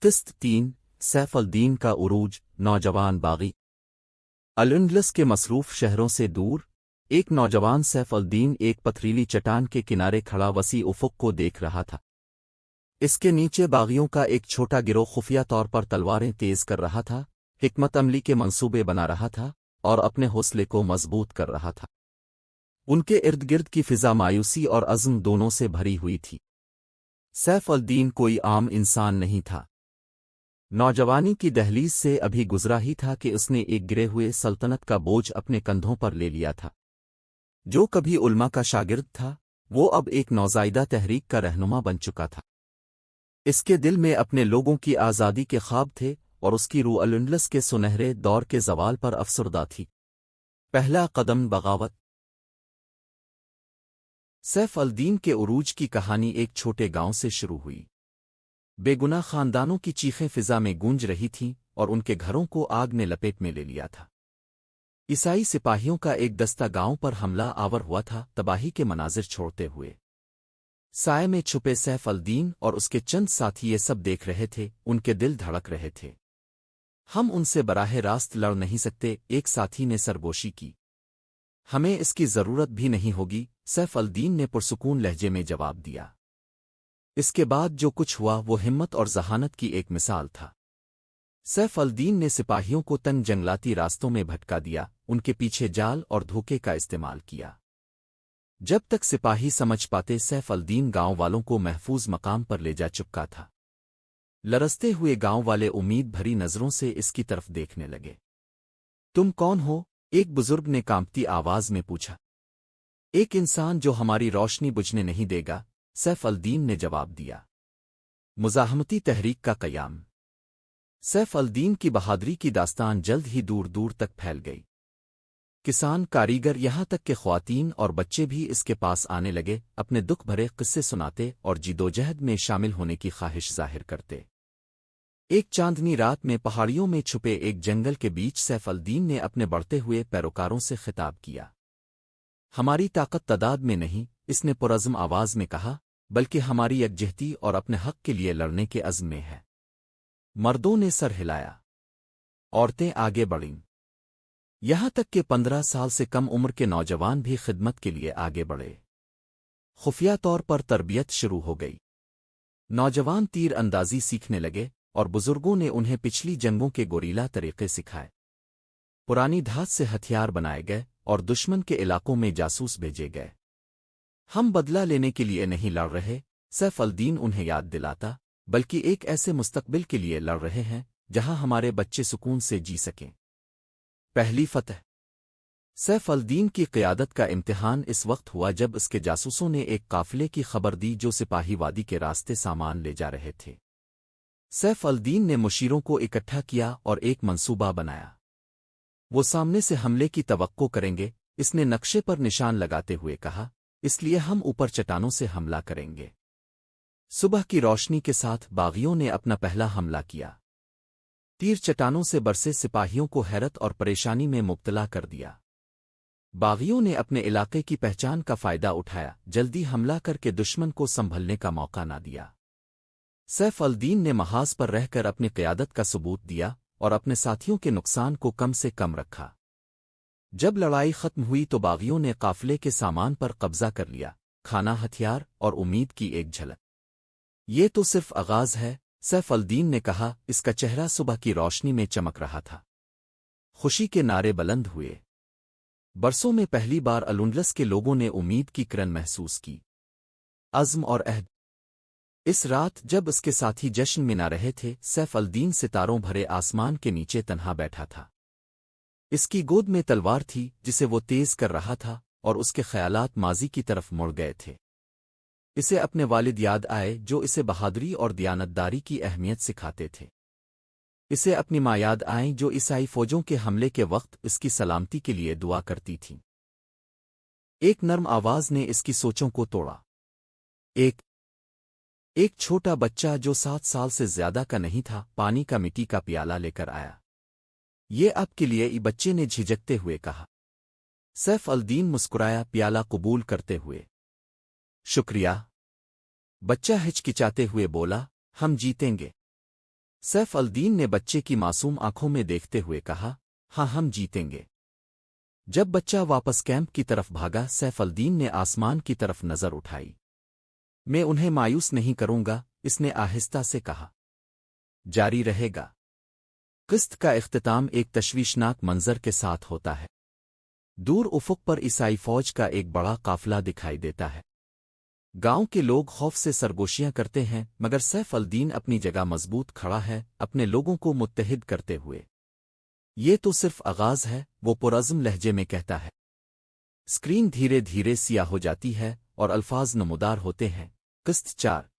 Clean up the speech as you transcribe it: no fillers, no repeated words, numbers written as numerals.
किस्त 3 सैफ अल-दीन का उरूज नौजवान बागी। अल-अंडलस के मसरूफ शहरों से दूर एक नौजवान सैफ अल-दीन एक पथरीली चट्टान के किनारे खड़ा वसी उफ़ुक़ को देख रहा था। इसके नीचे बागियों का एक छोटा गिरोह खुफिया तौर पर तलवारें तेज कर रहा था, हिकमत अमली के मंसूबे बना रहा था और अपने हौसले को मजबूत कर रहा था। उनके इर्द गिर्द की फिजा मायूसी और अज़्म दोनों से भरी हुई थी। सैफ अल-दीन कोई आम इंसान नहीं था। नौजवानी की दहलीज से अभी गुजरा ही था कि उसने एक गिरे हुए सल्तनत का बोझ अपने कंधों पर ले लिया था। जो कभी उल्मा का शागिर्द था, वो अब एक नौज़ायदा तहरीक का रहनुमा बन चुका था। इसके दिल में अपने लोगों की आज़ादी के ख्वाब थे और उसकी रूह अल-अंडलस के सुनहरे दौर के ज़वाल पर अफसरदा थी। पहला कदम बगावत। सैफ अल-दीन के उरूज की कहानी एक छोटे गांव से शुरू हुई। बेगुनाह खानदानों की चीखें फिजा में गूंज रही थीं और उनके घरों को आग ने लपेट में ले लिया था। ईसाई सिपाहियों का एक दस्ता गांव पर हमला आवर हुआ था, तबाही के मनाजिर छोड़ते हुए। साए में छुपे सैफ अल-दीन और उसके चंद साथी ये सब देख रहे थे। उनके दिल धड़क रहे थे। हम उनसे बराह रास्त लड़ नहीं सकते, एक साथी ने सरगोशी की। हमें इसकी जरूरत भी नहीं होगी, सैफ अल-दीन ने पुरसुकून लहजे में जवाब दिया। इसके बाद जो कुछ हुआ वो हिम्मत और जहानत की एक मिसाल था। सैफ अल-दीन ने सिपाहियों को तंग जंगलाती रास्तों में भटका दिया, उनके पीछे जाल और धोखे का इस्तेमाल किया। जब तक सिपाही समझ पाते, सैफ अल-दीन गांव वालों को महफूज मकाम पर ले जा चुका था। लरसते हुए गांव वाले उम्मीद भरी नजरों से इसकी तरफ देखने लगे। तुम कौन हो? एक बुजुर्ग ने कांपती आवाज में पूछा। एक इंसान जो हमारी रोशनी बुझने नहीं देगा, सैफ अल-दीन ने जवाब दिया। मुजाहमती तहरीक का क़याम। सैफ अल-दीन की बहादुरी की दास्तान जल्द ही दूर दूर तक फैल गई। किसान, कारीगर, यहाँ तक के ख्वातीन और बच्चे भी इसके पास आने लगे, अपने दुख भरे किस्से सुनाते और जिदोजहद में शामिल होने की ख्वाहिश जाहिर करते। एक चांदनी रात में पहाड़ियों में छुपे एक जंगल के बीच सैफ अल-दीन ने अपने बढ़ते हुए पैरोकारों से खिताब किया। हमारी ताकत तादाद में नहीं, इसने पुरज़्म आवाज में कहा, बल्कि हमारी यकजहती और अपने हक के लिए लड़ने के अज़्म में है। मर्दों ने सर हिलाया। औरतें आगे बढ़ीं। यहां तक कि 15 साल से कम उम्र के नौजवान भी खिदमत के लिए आगे बढ़े। खुफिया तौर पर तरबियत शुरू हो गई। नौजवान तीर अंदाजी सीखने लगे और बुजुर्गों ने उन्हें पिछली जंगों के गोरीला तरीके सिखाए। पुरानी धात से हथियार बनाए गए और दुश्मन के इलाकों में जासूस भेजे गए। हम बदला लेने के लिए नहीं लड़ रहे, सैफ अल-दीन उन्हें याद दिलाता, बल्कि एक ऐसे मुस्तकबिल के लिए लड़ रहे हैं जहां हमारे बच्चे सुकून से जी सकें। पहली फतह। सैफ अल-दीन की क़यादत का इम्तिहान इस वक्त हुआ जब उसके जासूसों ने एक काफिले की खबर दी जो सिपाही वादी के रास्ते सामान ले जा रहे थे। सैफ अल-दीन ने मुशीरों को इकट्ठा किया और एक मंसूबा बनाया। वो सामने से हमले की तवक्को करेंगे, इसने नक्शे पर निशान लगाते हुए कहा, इसलिए हम ऊपर चट्टानों से हमला करेंगे। सुबह की रोशनी के साथ बागियों ने अपना पहला हमला किया। तीर चट्टानों से बरसे सिपाहियों को हैरत और परेशानी में मुब्तला कर दिया। बागियों ने अपने इलाके की पहचान का फायदा उठाया, जल्दी हमला करके दुश्मन को संभलने का मौका ना दिया। सैफ अल-दीन ने महाज पर रहकर अपनी क़यादत का सबूत दिया और अपने साथियों के नुकसान को कम से कम रखा। जब लड़ाई खत्म हुई तो बागियों ने काफिले के सामान पर कब्जा कर लिया, खाना, हथियार और उम्मीद की एक झलक। ये तो सिर्फ आगाज है, सैफ अल-दीन ने कहा। इसका चेहरा सुबह की रोशनी में चमक रहा था। खुशी के नारे बुलंद हुए। बरसों में पहली बार अल-अंडलस के लोगों ने उम्मीद की किरण महसूस की। अज़्म और अहद। इस रात जब उसके साथी जश्न मना रहे थे, सैफ अल-दीन सितारों भरे आसमान के नीचे तन्हा बैठा था। इसकी गोद में तलवार थी जिसे वो तेज कर रहा था और उसके ख्यालात माजी की तरफ मुड़ गए थे। इसे अपने वालिद याद आए जो इसे बहादुरी और दियानतदारी की अहमियत सिखाते थे। इसे अपनी माँ याद आई जो ईसाई फौजों के हमले के वक्त इसकी सलामती के लिए दुआ करती थी। एक नर्म आवाज ने इसकी सोचों को तोड़ा। एक छोटा बच्चा जो 7 साल से ज्यादा का नहीं था, पानी का मिट्टी का प्याला लेकर आया। ये आपके लिए, बच्चे ने झिझकते हुए कहा। सैफ अल-दीन मुस्कुराया, प्याला कबूल करते हुए। शुक्रिया। बच्चा हिचकिचाते हुए बोला, हम जीतेंगे। سیف الدین نے بچے کی معصوم آنکھوں میں دیکھتے ہوئے کہا، ہاں ہم جیتیں گے۔ جب بچہ واپس کیمپ کی طرف بھاگا، سیف الدین نے آسمان کی طرف نظر اٹھائی۔ میں انہیں مایوس نہیں کروں گا، اس نے آہستہ سے کہا۔ جاری رہے گا۔ قسط کا اختتام ایک تشویشناک منظر کے ساتھ ہوتا ہے۔ دور افق پر عیسائی فوج کا ایک بڑا قافلہ دکھائی دیتا ہے۔ گاؤں کے لوگ خوف سے سرگوشیاں کرتے ہیں، مگر سیف الدین اپنی جگہ مضبوط کھڑا ہے، اپنے لوگوں کو متحد کرتے ہوئے۔ یہ تو صرف آغاز ہے، وہ پرعزم لہجے میں کہتا ہے۔ اسکرین دھیرے دھیرے سیاہ ہو جاتی ہے اور الفاظ نمودار ہوتے ہیں۔ قسط 4